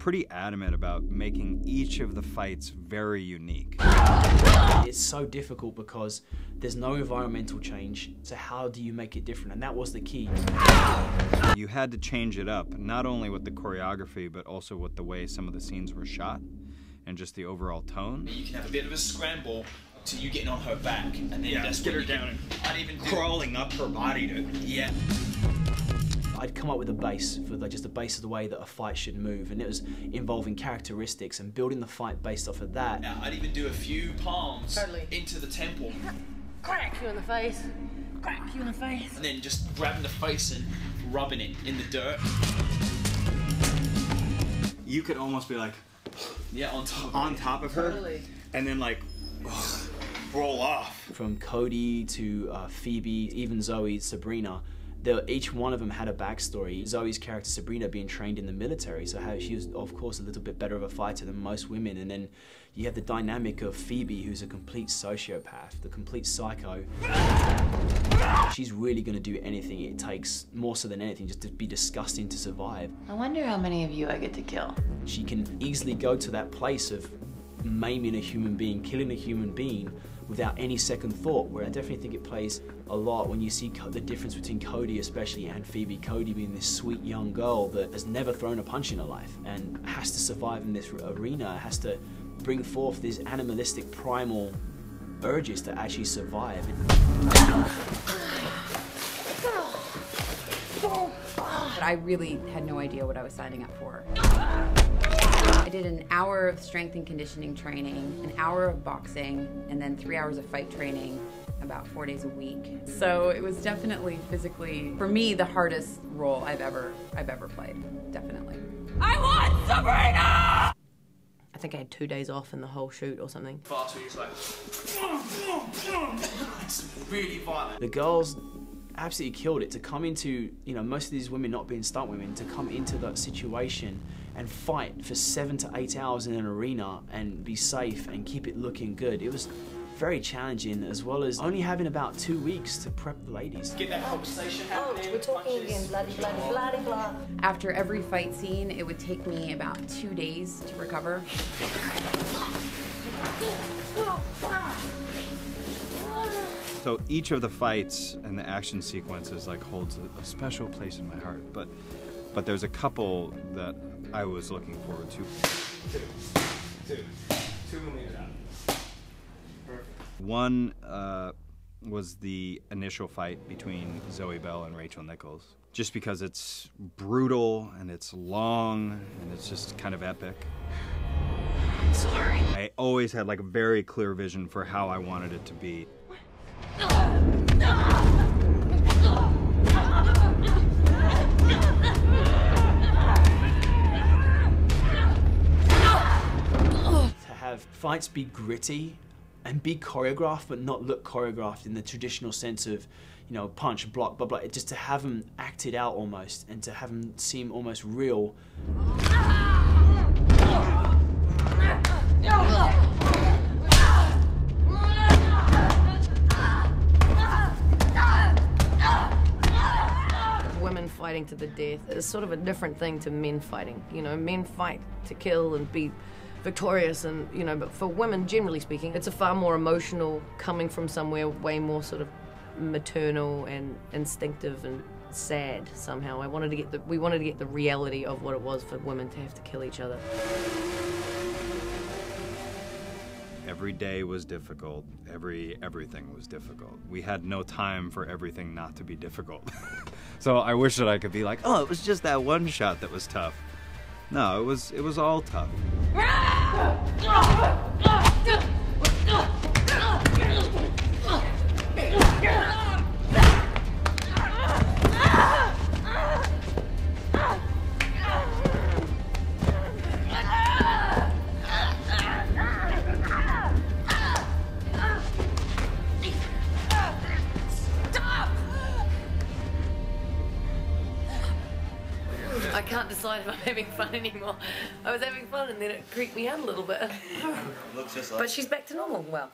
pretty adamant about making each of the fights very unique. It's so difficult because there's no environmental change, so how do you make it different? And that was the key. You had to change it up, not only with the choreography, but also with the way some of the scenes were shot, and just the overall tone. You can have a bit of a scramble to you getting on her back, and then that's get her down and I'd even crawling up her body to... Yeah. I'd come up with a base for just the base of the way that a fight should move, and it was involving characteristics and building the fight based off of that. Now, I'd even do a few palms into the temple. Crack you in the face. Crack you in the face. And then just grabbing the face and rubbing it in the dirt. You could almost be like... Yeah, on top of her. Totally. And then like... roll off. From Cody to Phoebe, even Zoe, Sabrina, each one of them had a backstory. Zoe's character Sabrina being trained in the military, so how she was of course a little bit better of a fighter than most women, and then you have the dynamic of Phoebe, who's a complete sociopath, the complete psycho. She's really going to do anything it takes, more so than anything, just to be disgusting to survive. I wonder how many of you I get to kill. She can easily go to that place of maiming a human being, killing a human being, without any second thought, where I definitely think it plays a lot when you see the difference between Cody especially and Phoebe. Cody being this sweet young girl that has never thrown a punch in her life and has to survive in this arena, has to bring forth these animalistic primal urges to actually survive. But I really had no idea what I was signing up for. I did an hour of strength and conditioning training, an hour of boxing, and then 3 hours of fight training about 4 days a week. So it was definitely physically, for me, the hardest role I've ever played, definitely. I want Sabrina! I think I had 2 days off in the whole shoot or something. Fast where you're like... It's really violent. The girls absolutely killed it to come into, you know, most of these women not being stunt women, to come into that situation and fight for 7 to 8 hours in an arena and be safe and keep it looking good. It was very challenging, as well as only having about 2 weeks to prep the ladies. Get that conversation happening. We're talking again, bloody, bloody, bloody, blah. After every fight scene, it would take me about 2 days to recover. So each of the fights and the action sequences like holds a special place in my heart, but there's a couple that I was looking forward to. Two millimeters out. Perfect. One was the initial fight between Zoe Bell and Rachel Nichols, just because it's brutal and it's long and it's just kind of epic. I'm sorry. I always had like a very clear vision for how I wanted it to be. To have fights be gritty and be choreographed, but not look choreographed in the traditional sense of, you know, punch, block, blah, blah. Just to have them acted out almost, and to have them seem almost real. Women fighting to the death is sort of a different thing to men fighting. You know, men fight to kill and be victorious, and, you know, but for women, generally speaking, it's a far more emotional, coming from somewhere way more sort of maternal and instinctive and sad somehow. We wanted to get the reality of what it was for women to have to kill each other. Every day was difficult. Everything was difficult. We had no time for everything not to be difficult. So I wish that I could be like, oh, it was just that one shot that was tough. No, it was all tough. I can't decide if I'm having fun anymore. I was having fun and then it creeped me out a little bit. Looks just like... But she's back to normal. Well.